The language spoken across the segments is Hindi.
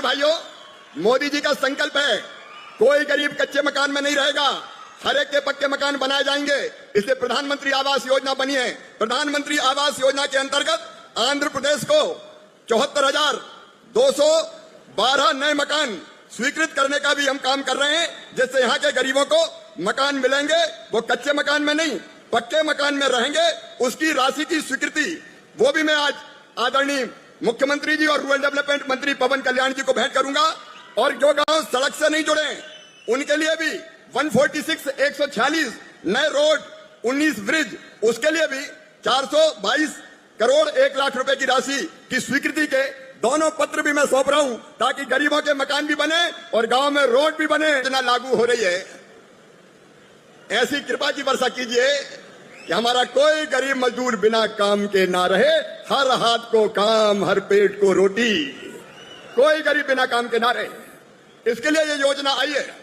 भाइयों, मोदी जी का संकल्प है कोई गरीब कच्चे मकान में नहीं रहेगा, हर एक के पक्के मकान बनाए जाएंगे। इसलिए प्रधानमंत्री आवास योजना बनी है। प्रधानमंत्री आवास योजना के अंतर्गत आंध्र प्रदेश को 74,212 नए मकान स्वीकृत करने का भी हम काम कर रहे हैं, जिससे यहाँ के गरीबों को मकान मिलेंगे। वो कच्चे मकान में नहीं, पक्के मकान में रहेंगे। उसकी राशि की स्वीकृति वो भी मैं आज आदरणीय मुख्यमंत्री जी और रूरल डेवलपमेंट मंत्री पवन कल्याण जी को भेंट करूंगा। और जो गांव सड़क से नहीं जुड़े उनके लिए भी 146 नए रोड, 19 ब्रिज, उसके लिए भी 422 करोड़ 1 लाख रुपए की राशि की स्वीकृति के दोनों पत्र भी मैं सौंप रहा हूं, ताकि गरीबों के मकान भी बने और गांव में रोड भी बने। योजना लागू हो रही है। ऐसी कृपा की वर्षा कीजिए कि हमारा कोई गरीब मजदूर बिना काम के ना रहे। हर हाथ को काम, हर पेट को रोटी, कोई गरीब बिना काम के ना रहे। इसके लिए ये योजना आई है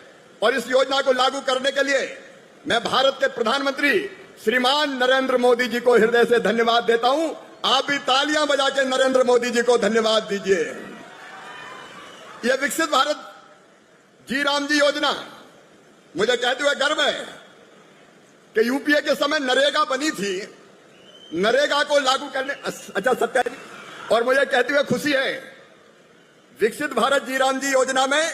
और इस योजना को लागू करने के लिए मैं भारत के प्रधानमंत्री श्रीमान नरेंद्र मोदी जी को हृदय से धन्यवाद देता हूं। आप भी तालियां बजा के नरेंद्र मोदी जी को धन्यवाद दीजिए। यह विकसित भारत जी राम जी योजना, मुझे कहते हुए गर्व है कि यूपीए के समय नरेगा बनी थी। नरेगा को लागू करने, अच्छा सत्या, और मुझे कहते हुए खुशी है विकसित भारत जी राम जी योजना में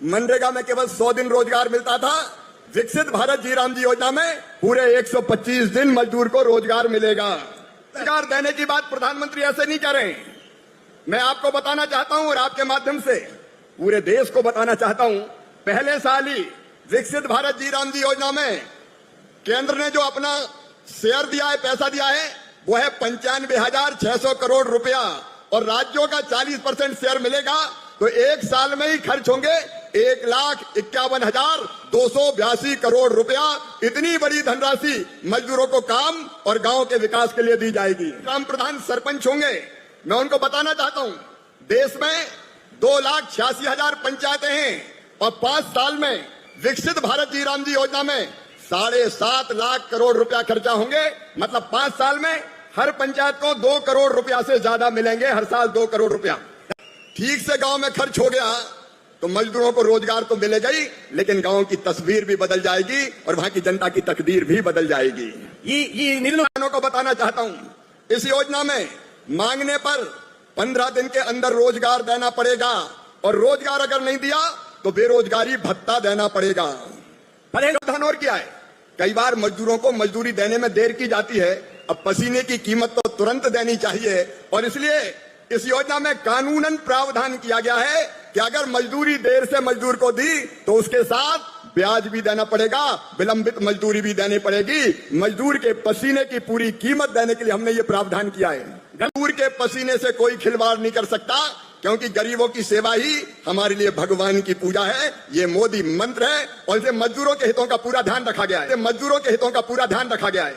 मनरेगा में केवल 100 दिन रोजगार मिलता था। विकसित भारत जी राम जी योजना में पूरे 125 दिन मजदूर को रोजगार मिलेगा। रोजगार देने की बात प्रधानमंत्री ऐसे नहीं कर रहे। मैं आपको बताना चाहता हूं और आपके माध्यम से पूरे देश को बताना चाहता हूं, पहले साल ही विकसित भारत जी राम जी योजना में केंद्र ने जो अपना शेयर दिया है, पैसा दिया है, वो है 95,600 करोड़ रुपया और राज्यों का 40% शेयर मिलेगा। तो एक साल में ही खर्च होंगे 1,51,282 करोड़ रुपया। इतनी बड़ी धनराशि मजदूरों को काम और गांव के विकास के लिए दी जाएगी। ग्राम प्रधान सरपंच होंगे, मैं उनको बताना चाहता हूं, देश में 2,86,000 पंचायतें हैं और 5 साल में विकसित भारत जी राम जी योजना में 7.5 लाख करोड़ रुपया खर्चा होंगे। मतलब 5 साल में हर पंचायत को 2 करोड़ रुपया से ज्यादा मिलेंगे, हर साल 2 करोड़ रुपया। ठीक से गांव में खर्च हो गया तो मजदूरों को रोजगार तो मिलेगा ही, लेकिन गांव की तस्वीर भी बदल जाएगी और वहां की जनता की तकदीर भी बदल जाएगी। ये निर्णयों को बताना चाहता हूं, इस योजना में मांगने पर 15 दिन के अंदर रोजगार देना पड़ेगा और रोजगार अगर नहीं दिया तो बेरोजगारी भत्ता देना पड़ेगा। धन और क्या है, कई बार मजदूरों को मजदूरी देने में देर की जाती है। अब पसीने की कीमत तो तुरंत देनी चाहिए और इसलिए इस योजना में कानूनन प्रावधान किया गया है कि अगर मजदूरी देर से मजदूर को दी तो उसके साथ ब्याज भी देना पड़ेगा, विलंबित मजदूरी भी देनी पड़ेगी। मजदूर के पसीने की पूरी कीमत देने के लिए हमने ये प्रावधान किया है। मजदूर के पसीने से कोई खिलवाड़ नहीं कर सकता, क्योंकि गरीबों की सेवा ही हमारे लिए भगवान की पूजा है। ये मोदी मंत्र है और इसे मजदूरों के हितों का पूरा ध्यान रखा गया है। मजदूरों के हितों का पूरा ध्यान रखा गया है।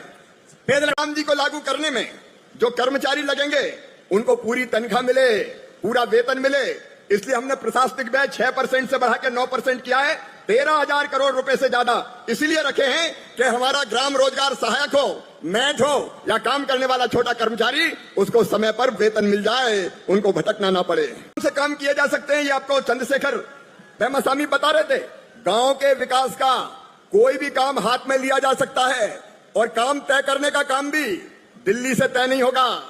राम जी को लागू करने में जो कर्मचारी लगेंगे उनको पूरी तनख्वाह मिले, पूरा वेतन मिले। इसलिए हमने प्रशासनिक व्यय 6% से बढ़ा के 9% किया है। 13,000 करोड़ रुपए से ज्यादा इसलिए रखे हैं कि हमारा ग्राम रोजगार सहायक हो, मैट हो या काम करने वाला छोटा कर्मचारी, उसको समय पर वेतन मिल जाए, उनको भटकना ना पड़े। उनसे काम किए जा सकते हैं। ये आपको चंद्रशेखर पेमासामी बता रहे थे। गांव के विकास का कोई भी काम हाथ में लिया जा सकता है और काम तय करने का काम भी दिल्ली से तय नहीं होगा,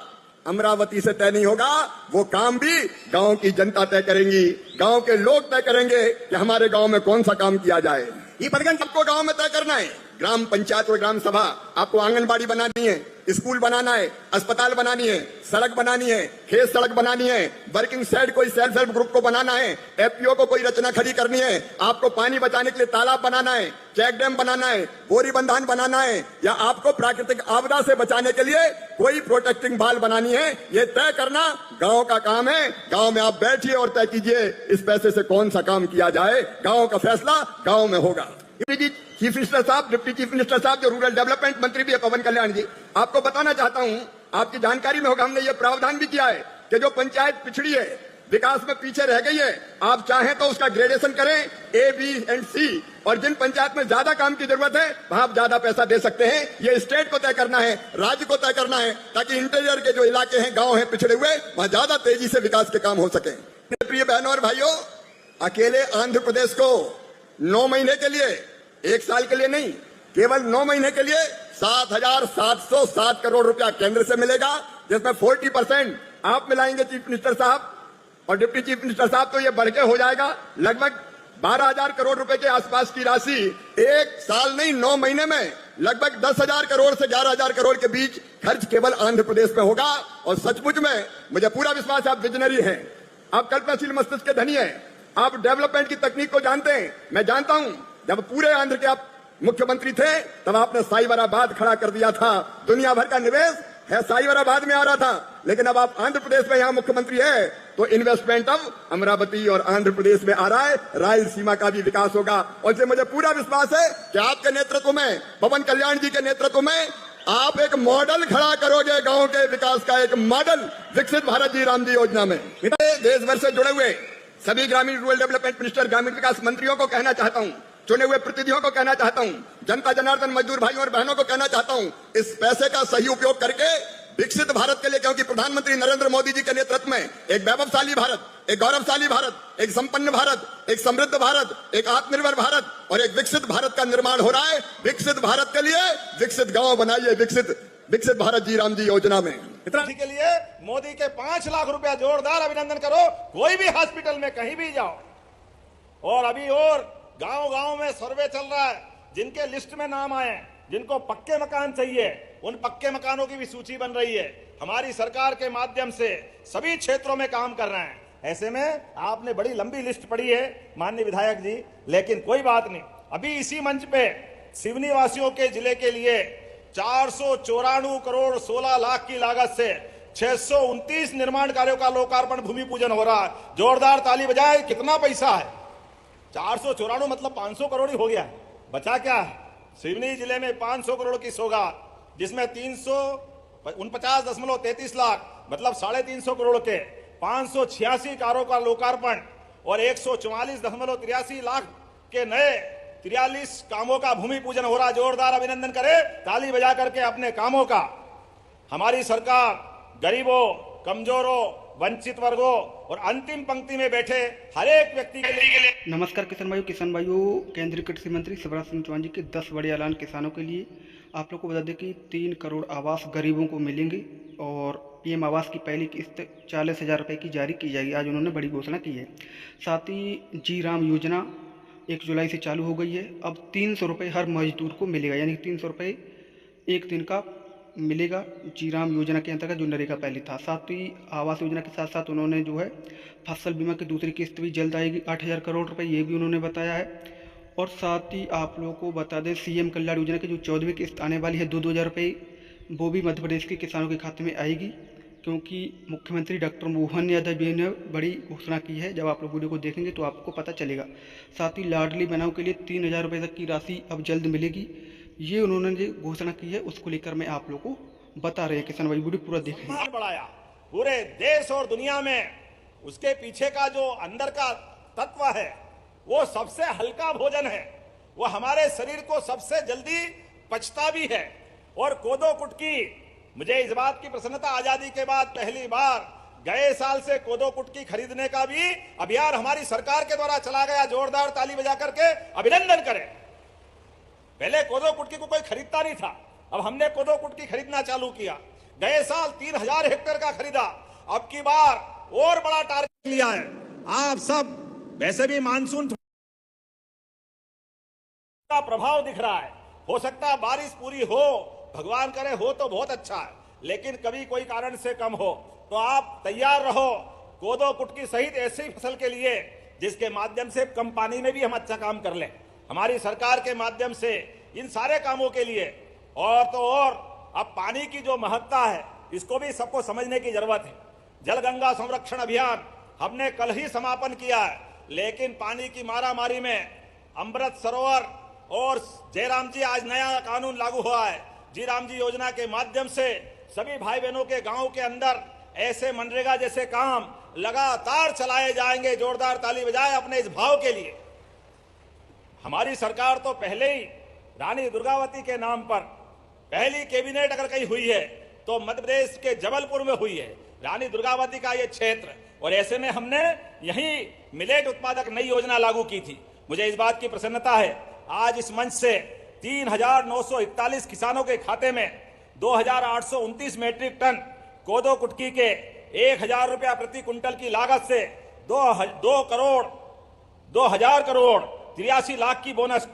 अमरावती से तय नहीं होगा। वो काम भी गांव की जनता तय करेंगी, गांव के लोग तय करेंगे कि हमारे गांव में कौन सा काम किया जाए। ये पदगन सबको गांव में तय करना है। ग्राम पंचायत और ग्राम सभा, आपको आंगनबाड़ी बनानी है, स्कूल बनाना है, अस्पताल बनानी है, सड़क बनानी है, खेत सड़क बनानी है, वर्किंग शेड कोई सेल्फ हेल्प ग्रुप को बनाना है, एफपीओ को कोई रचना खड़ी करनी है, आपको पानी बचाने के लिए तालाब बनाना है, चेक डैम बनाना है, बोरी बंधान बनाना है, या आपको प्राकृतिक आपदा से बचाने के लिए कोई प्रोटेक्टिंग वाल बनानी है, ये तय करना गांव का काम है। गांव में आप बैठिए और तय कीजिए इस पैसे से कौन सा काम किया जाए। गांव का फैसला गांव में होगा। चीफ मिनिस्टर साहब, डिप्टी चीफ मिनिस्टर साहब जो रूरल डेवलपमेंट मंत्री भी है पवन कल्याण जी, आपको बताना चाहता हूं, आपकी जानकारी में होगा, हमने ये प्रावधान भी किया है कि जो पंचायत पिछड़ी है, विकास में पीछे रह गई है, आप चाहें तो उसका ग्रेडेशन करें A, B and C, और जिन पंचायत में ज्यादा काम की जरूरत है वहां आप ज्यादा पैसा दे सकते हैं। ये स्टेट को तय करना है, राज्य को तय करना है, ताकि इंटीरियर के जो इलाके हैं, गांव हैं पिछड़े हुए, वहां ज्यादा तेजी से विकास के काम हो सके। प्रिय बहनों और भाइयों, अकेले आंध्र प्रदेश को 9 महीने के लिए, 1 साल के लिए नहीं, केवल 9 महीने के लिए 7,707 करोड़ रुपया केंद्र से मिलेगा, जिसमें 40% आप मिलाएंगे चीफ मिनिस्टर साहब और डिप्टी चीफ मिनिस्टर साहब, तो ये बढ़ के हो जाएगा लगभग 12,000 करोड़ रुपए के आसपास की राशि 1 साल नहीं 9 महीने में लगभग 10,000 करोड़ से 11,000 करोड़ के बीच खर्च केवल आंध्र प्रदेश में होगा। और सचमुच में मुझे पूरा विश्वास है आप विजनरी हैं, आप कल्पनाशील मस्तिष्क के धनी हैं, आप डेवलपमेंट की तकनीक को जानते हैं। मैं जानता हूं जब पूरे आंध्र के आप मुख्यमंत्री थे तब आपने साइबराबाद खड़ा कर दिया था, दुनिया भर का निवेश है साइबराबाद में आ रहा था, लेकिन अब आप आंध्र प्रदेश में यहां मुख्यमंत्री है तो इन्वेस्टमेंट अब अमरावती और आंध्र प्रदेश में आ रहा है, रायलसीमा का भी विकास होगा। और इससे मुझे पूरा विश्वास है कि आपके नेतृत्व में, पवन कल्याण जी के नेतृत्व में आप एक मॉडल खड़ा करोगे, गांव के विकास का एक मॉडल विकसित भारत जी राम जी योजना में। देश भर से जुड़े हुए सभी ग्रामीण रूरल डेवलपमेंट मिनिस्टर, ग्रामीण विकास मंत्रियों को कहना चाहता हूं, चुने हुए प्रतिनिधियों को कहना चाहता हूं, जनता जनार्दन मजदूर भाइयों और बहनों को कहना चाहता हूं, इस पैसे का सही उपयोग करके विकसित भारत के लिए, क्योंकि प्रधानमंत्री नरेंद्र मोदी जी के नेतृत्व में एक वैभवशाली भारत, एक गौरवशाली भारत, एक संपन्न भारत, एक समृद्ध भारत, एक आत्मनिर्भर भारत और एक विकसित भारत का निर्माण हो रहा है। विकसित भारत के लिए विकसित गांव बनाइए, विकसित भारत जी राम जी योजना में। इतना के लिए मोदी के 5 लाख रुपया जोरदार अभिनंदन करो। कोई भी हॉस्पिटल में कहीं भी जाओ, और अभी और गांव-गांव में सर्वे चल रहा है, जिनके लिस्ट में नाम आए, जिनको पक्के मकान चाहिए, उन पक्के मकानों की भी सूची बन रही है। हमारी सरकार के माध्यम से सभी क्षेत्रों में काम कर रहे हैं। ऐसे में आपने बड़ी लंबी लिस्ट पढ़ी है माननीय विधायक जी, लेकिन कोई बात नहीं। अभी इसी मंच पे सिवनी वासियों के जिले के लिए 494 करोड़ 16 लाख की लागत से 629 निर्माण कार्यों का लोकार्पण, भूमि पूजन हो रहा है। जोरदार ताली बजाए। कितना पैसा है? 494 मतलब 500 करोड़ ही हो गया। बचा क्या है? सिवनी जिले में 500 करोड़ की सौगात, जिसमें 349.33 लाख मतलब 350 करोड़ के 586 कारों का लोकार्पण और 144.83 लाख के नए 43 कामों का भूमि पूजन हो रहा। जोरदार अभिनंदन करें ताली बजा करके अपने कामों का। हमारी सरकार गरीबों, कमजोरों, वंचित वर्गों और अंतिम पंक्ति में बैठे हर एक व्यक्ति के लिए। नमस्कार किसान भाइयों, केंद्रीय कृषि मंत्री शिवराज सिंह चौहान जी के 10 बड़े ऐलान किसानों के लिए। आप लोग को बता दें कि 3 करोड़ आवास गरीबों को मिलेंगे और पीएम आवास की पहली किस्त 40,000 रुपये की जारी की जाएगी। आज उन्होंने बड़ी घोषणा की है। साथ ही जी राम योजना 1 जुलाई से चालू हो गई है। अब 300 रुपये हर मजदूर को मिलेगा, यानी 300 रुपये एक दिन का मिलेगा जी राम योजना के अंतर्गत, जो नरेगा पहले था। साथ ही आवास योजना के साथ साथ उन्होंने जो है फसल बीमा की दूसरी किस्त भी जल्द आएगी, 8,000 करोड़ रुपए, ये भी उन्होंने बताया है। और साथ ही आप लोगों को बता दें सीएम कल्याण योजना की जो 14वीं किस्त आने वाली है 2-2 हज़ार रुपये, वो भी मध्य प्रदेश के किसानों के खाते में आएगी, क्योंकि मुख्यमंत्री डॉक्टर मोहन यादव जी ने बड़ी घोषणा की है। जब आप लोग वीडियो को देखेंगे तो आपको पता चलेगा। साथ ही लाडली बहनों के लिए 3,000 रुपये तक की राशि अब जल्द मिलेगी, ये उन्होंने जो घोषणा की है उसको लेकर मैं आप लोगों को बता रहे हैं। किसान भाई वीडियो पूरा देखें। बढ़ाया पूरे देश और दुनिया में, उसके पीछे का जो अंदर का तत्व है वो सबसे हल्का भोजन है, वो हमारे शरीर को सबसे जल्दी पचता भी है। और कोदो कुटकी, मुझे इस बात की प्रसन्नता, आजादी के बाद पहली बार गए साल से कोदो कुटकी खरीदने का भी अभियान हमारी सरकार के द्वारा चला गया। जोरदार ताली बजा करके अभिनंदन करें। पहले कोदो कुटकी को कोई खरीदता नहीं था, अब हमने कोदो कुटकी खरीदना चालू किया। गए साल 3,000 हेक्टेयर का खरीदा, अब की बार और बड़ा टारगेट लिया है। आप सब वैसे भी मानसून का प्रभाव दिख रहा है, हो सकता है बारिश पूरी हो, भगवान करे हो तो बहुत अच्छा है, लेकिन कभी कोई कारण से कम हो तो आप तैयार रहो कोदो कुटकी सहित ऐसी फसल के लिए जिसके माध्यम से कम पानी में भी हम अच्छा काम कर लें। हमारी सरकार के माध्यम से इन सारे कामों के लिए और तो और अब पानी की जो महत्ता है इसको भी सबको समझने की जरूरत है। जल गंगा संरक्षण अभियान हमने कल ही समापन किया है, लेकिन पानी की मारामारी में अमृत सरोवर और जयराम जी आज नया कानून लागू हुआ है। जी राम जी योजना के माध्यम से सभी भाई बहनों के गांव के अंदर ऐसे मनरेगा जैसे काम लगातार चलाए जाएंगे। जोरदार ताली बजाए अपने इस भाव के लिए। हमारी सरकार तो पहले ही रानी दुर्गावती के नाम पर पहली कैबिनेट अगर कहीं हुई है तो मध्य प्रदेश के जबलपुर में हुई है। रानी दुर्गावती का ये क्षेत्र और ऐसे में हमने यही मिलेट उत्पादक नई योजना लागू की थी। मुझे इस बात की प्रसन्नता है, आज इस मंच से 3,941 किसानों के खाते में 2,829 मीट्रिक टन कोदो कुटकी के 1,000 रुपया प्रति कुंटल की लागत से 2,000 करोड़ 83 लाख की बोनस,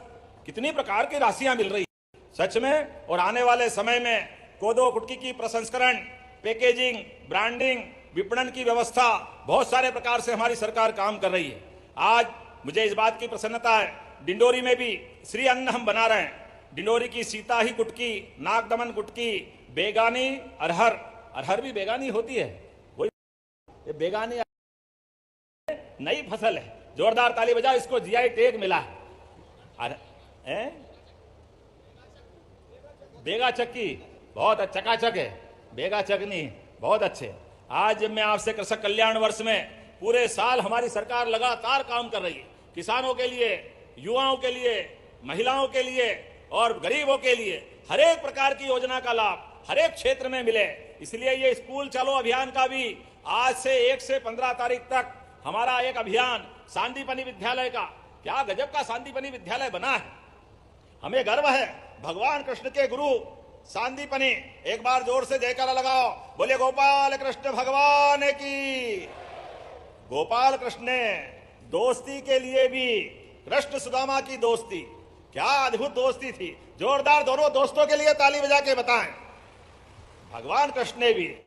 कितनी प्रकार की राशियां मिल रही सच में। और आने वाले समय में कोदो कुटकी की प्रसंस्करण, पैकेजिंग, ब्रांडिंग, विपणन की व्यवस्था, बहुत सारे प्रकार से हमारी सरकार काम कर रही है। आज मुझे इस बात की प्रसन्नता है, डिंडोरी में भी श्री अन्न हम बना रहे हैं। डिंडोरी की सीता ही कुटकी, नागदमन कुटकी, बेगानी अरहर, अरहर भी बेगानी होती है, वही ये बेगानी नई फसल है। जोरदार ताली बजाओ, इसको जीआई टैग मिला है। बेगा चक्की बहुत चकाचक है, बेगा चकनी बहुत अच्छे। आज मैं आपसे कृषक कल्याण वर्ष में पूरे साल हमारी सरकार लगातार काम कर रही है, किसानों के लिए, युवाओं के लिए, महिलाओं के लिए और गरीबों के लिए हर एक प्रकार की योजना का लाभ हर एक क्षेत्र में मिले। इसलिए ये स्कूल चलो अभियान का भी आज से 1 से 15 तारीख तक हमारा एक अभियान सांदीपनी विद्यालय का, क्या गजब का सांदीपनी विद्यालय बना है, हमें गर्व है। भगवान कृष्ण के गुरु सांदीपनी, एक बार जोर से जयकारा लगाओ, बोले गोपाल कृष्ण भगवान की। गोपाल कृष्ण ने दोस्ती के लिए भी कृष्ण सुदामा की दोस्ती, क्या अद्भुत दोस्ती थी। जोरदार दोनों दोस्तों के लिए ताली बजा के बताएं। भगवान कृष्ण ने भी